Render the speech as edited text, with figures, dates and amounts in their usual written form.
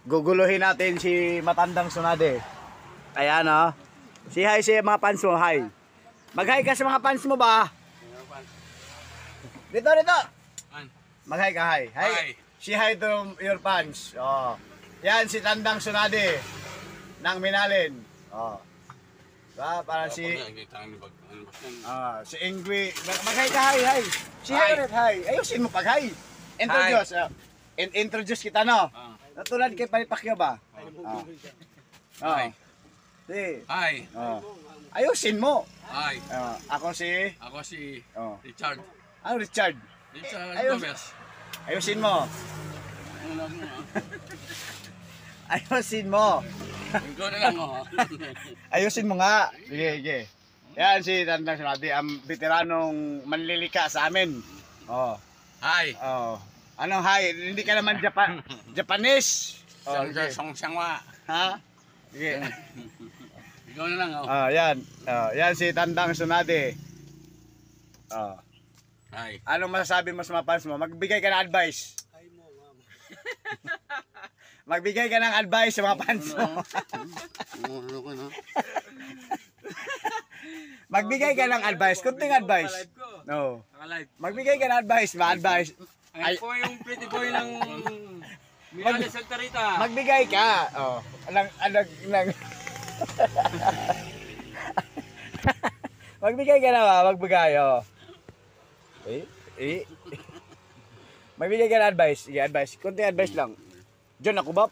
Guguluhin natin si Matandang Tsunade. Ayan o. Si hi si mga fans mo, hi. Mag-hi ka sa mga fans mo ba? Dito. Mag-hi ka, hi. Hi. Si hi to your fans. Oh. Yan si Tandang Tsunade ng Minalin. Oh. Diba? Parang si Ingwi. Mag-hi ka, hi. Si hi ulit, hi. Ayusin mo pag-hi. Introduce. Introduce kita, no? Natulad kay Manny Pacquiao ba? Hi. Hi. Ayusin mo. Hi. Ako si Richard. Ano Richard? Gomez. Ayusin mo. Ayusin mo. Ikaw na lang oh. Ayusin mo nga. Sige. Yan si Tandang Tsunade, ang veteranong manlilika sa amin. Oh. Hi. Oh. Anong hi? Hindi ka naman Japanese. Songsyangwa. Ha? Sige. Ikaw na lang oh. Yan. Yan si Tandang Tsunade. Hi. Anong masasabi mo sa mga fans mo? Magbigay ka ng advice. Magbigay ka ng advice sa mga fans mo. Magbigay ka ng advice. Kunting advice. No. Magbigay ka ng advice. Ma-advice. Ay po yung pretty boy ng Mirales Santa Rita. Magbigay ka. Magbigay ka na ba? Magbigay. Magbigay ka ng advice. Sige, advice. Kunting advice lang. John, ako ba?